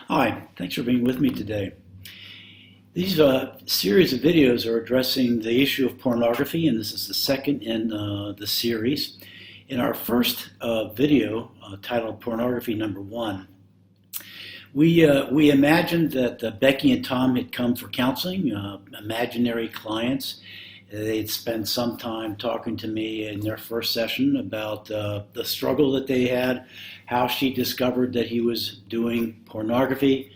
Hi, thanks for being with me today. These series of videos are addressing the issue of pornography, and this is the second in the series. In our first video, titled Pornography Number One, we imagined that Becky and Tom had come for counseling, imaginary clients. They'd spent some time talking to me in their first session about the struggle that they had, how she discovered that he was doing pornography.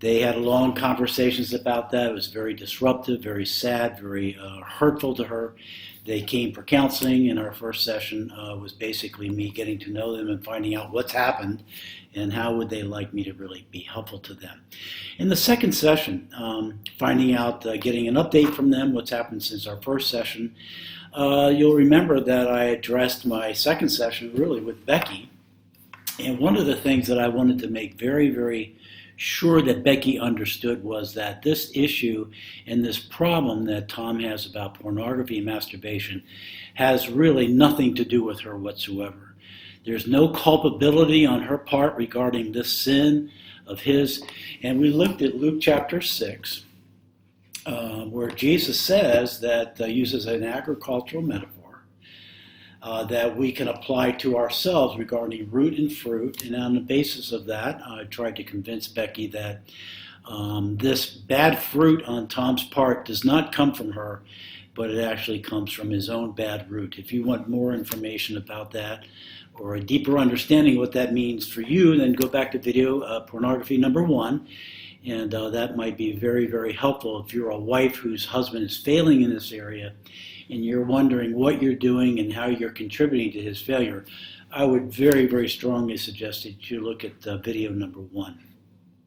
They had long conversations about that. It was very disruptive, very sad, very hurtful to her. They came for counseling, and our first session was basically me getting to know them and finding out what's happened and how would they like me to really be helpful to them. In the second session, finding out, getting an update from them, what's happened since our first session. You'll remember that I addressed my second session really with Becky, and one of the things that I wanted to make very, very sure that Becky understood was that this issue and this problem that Tom has about pornography and masturbation has really nothing to do with her whatsoever. There's no culpability on her part regarding this sin of his. And we looked at Luke chapter 6, where Jesus says that, uses an agricultural metaphor, that we can apply to ourselves regarding root and fruit. And on the basis of that, I tried to convince Becky that this bad fruit on Tom's part does not come from her, but it actually comes from his own bad root. If you want more information about that or a deeper understanding of what that means for you, then go back to video Pornography Number One. And that might be very, very helpful if you're a wife whose husband is failing in this area and you're wondering what you're doing and how you're contributing to his failure. I would very, very strongly suggest that you look at video number 1.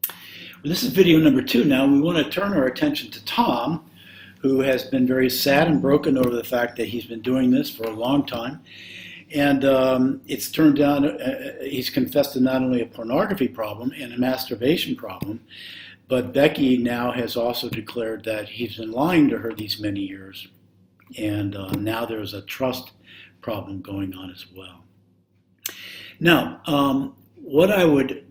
Well, this is video number 2 now. We want to turn our attention to Tom, who has been very sad and broken over the fact that he's been doing this for a long time. And it's turned out he's confessed to not only a pornography problem and a masturbation problem, but Becky now has also declared that he's been lying to her these many years. And now there's a trust problem going on as well. Now, what I would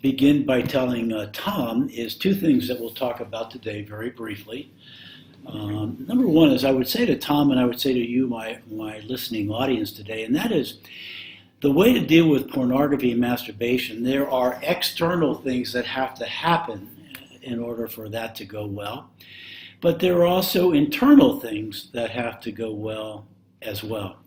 begin by telling Tom is two things that we'll talk about today very briefly. Number one is I would say to Tom, and I would say to you, my listening audience today, and that is the way to deal with pornography and masturbation. There are external things that have to happen in order for that to go well. But there are also internal things that have to go well as well.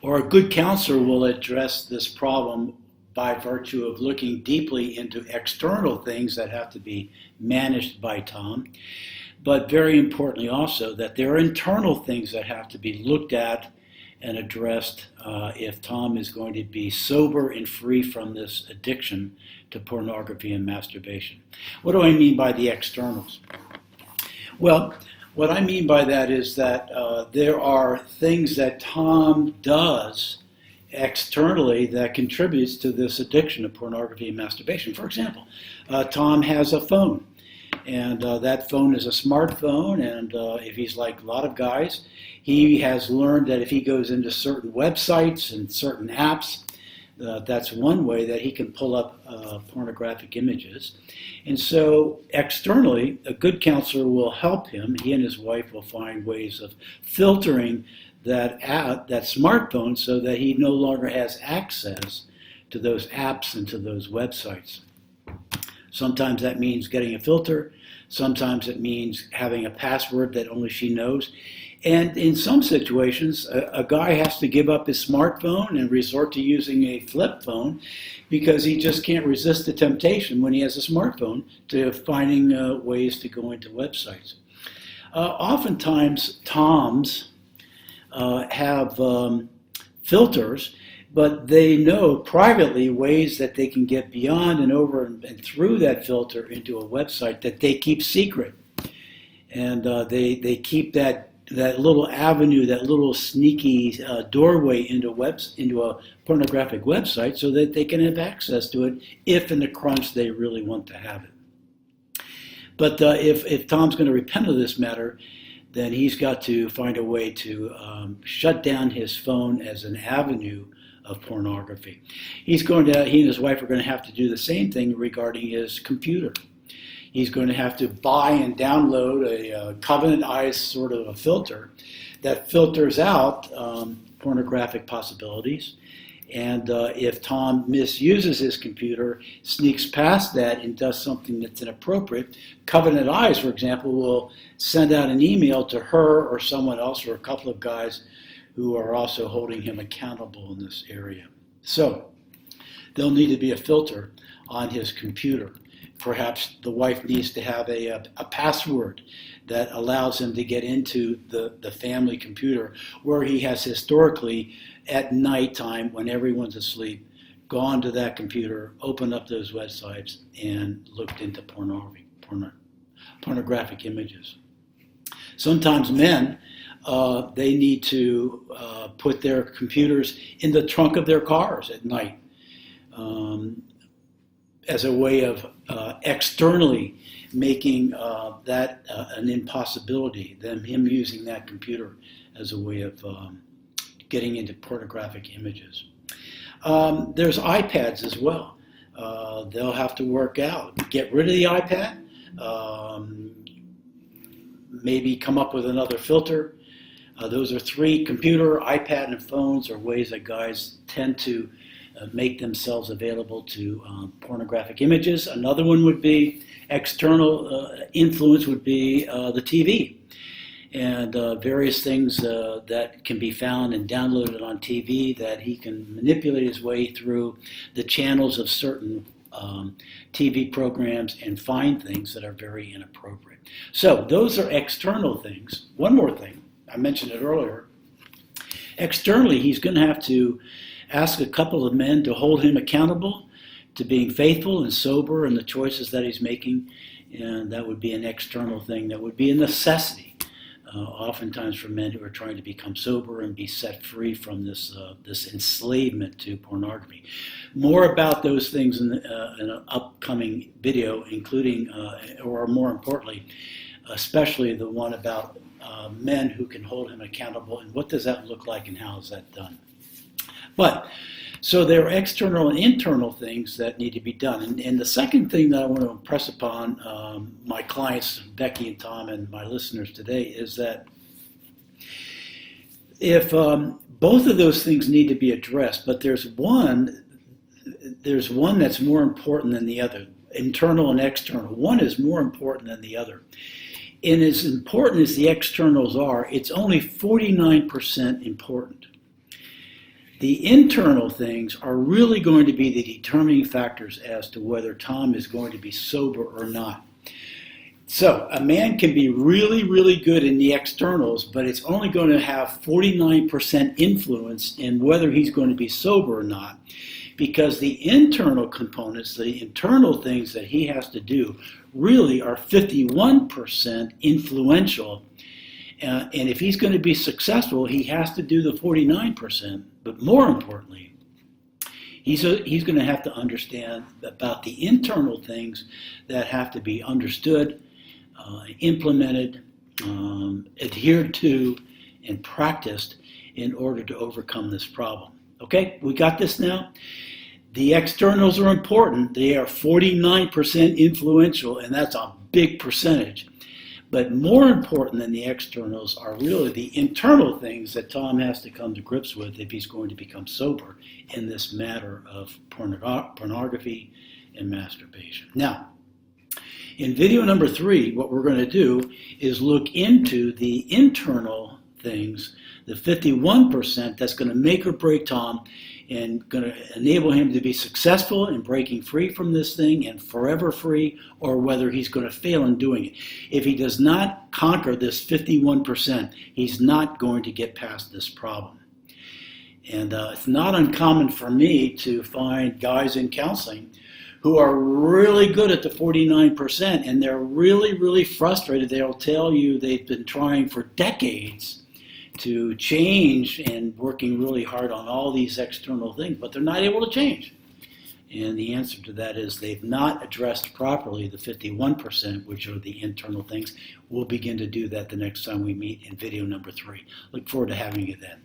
Or a good counselor will address this problem by virtue of looking deeply into external things that have to be managed by Tom. But very importantly also that there are internal things that have to be looked at and addressed if Tom is going to be sober and free from this addiction to pornography and masturbation. What do I mean by the externals? Well, what I mean by that is that there are things that Tom does externally that contributes to this addiction of pornography and masturbation. For example, Tom has a phone, and that phone is a smartphone, and if he's like a lot of guys, he has learned that if he goes into certain websites and certain apps, that's one way that he can pull up pornographic images. And so externally, a good counselor will help him. He and his wife will find ways of filtering that smartphone so that he no longer has access to those apps and to those websites. Sometimes that means getting a filter. Sometimes it means having a password that only she knows. And in some situations, a guy has to give up his smartphone and resort to using a flip phone because he just can't resist the temptation when he has a smartphone to finding ways to go into websites. Oftentimes, Toms have filters, but they know privately ways that they can get beyond and over and through that filter into a website that they keep secret. And they keep that little avenue, that little sneaky doorway into a pornographic website so that they can have access to it if in the crunch they really want to have it. But if Tom's going to repent of this matter, then he's got to find a way to shut down his phone as an avenue of pornography. He and his wife are going to have to do the same thing regarding his computer. He's going to have to buy and download a Covenant Eyes sort of a filter that filters out pornographic possibilities. And if Tom misuses his computer, sneaks past that and does something that's inappropriate, Covenant Eyes, for example, will send out an email to her or someone else or a couple of guys who are also holding him accountable in this area. So there'll need to be a filter on his computer. Perhaps the wife needs to have a password that allows him to get into the family computer where he has historically at nighttime when everyone's asleep gone to that computer, opened up those websites, and looked into pornographic images. Sometimes men, they need to put their computers in the trunk of their cars at night as a way of externally making that an impossibility, him using that computer as a way of getting into pornographic images. There's iPads as well. They'll have to work out. Get rid of the iPad, maybe come up with another filter. Those are three: computer, iPad, and phones are ways that guys tend to make themselves available to pornographic images. Another one would be external influence would be the TV. And various things that can be found and downloaded on TV that he can manipulate his way through the channels of certain TV programs and find things that are very inappropriate. So those are external things. One more thing, I mentioned it earlier. Externally, he's going to have to ask a couple of men to hold him accountable to being faithful and sober in the choices that he's making. And that would be an external thing. That would be a necessity. Oftentimes for men who are trying to become sober and be set free from this enslavement to pornography. More about those things in an upcoming video, including, or more importantly, especially the one about men who can hold him accountable, and what does that look like and how is that done. But, so there are external and internal things that need to be done. And the second thing that I want to impress upon my clients, Becky and Tom, and my listeners today is that if both of those things need to be addressed, but there's one that's more important than the other, internal and external. One is more important than the other. And as important as the externals are, it's only 49% important. The internal things are really going to be the determining factors as to whether Tom is going to be sober or not. So a man can be really, really good in the externals, but it's only going to have 49% influence in whether he's going to be sober or not, because the internal components, the internal things that he has to do, really are 51% influential. And if he's going to be successful, he has to do the 49%. But more importantly, he's going to have to understand about the internal things that have to be understood, implemented, adhered to, and practiced in order to overcome this problem. Okay, we got this now? The externals are important. They are 49% influential, and that's a big percentage. But more important than the externals are really the internal things that Tom has to come to grips with if he's going to become sober in this matter of pornography and masturbation. Now, in video number 3, what we're going to do is look into the internal things, the 51% that's going to make or break Tom and going to enable him to be successful in breaking free from this thing and forever free, or whether he's going to fail in doing it. If he does not conquer this 51%, he's not going to get past this problem. And it's not uncommon for me to find guys in counseling who are really good at the 49%, and they're really, really frustrated. They'll tell you they've been trying for decades to change and working really hard on all these external things, but they're not able to change. And the answer to that is they've not addressed properly the 51%, which are the internal things. We'll begin to do that the next time we meet in video number 3. Look forward to having you then.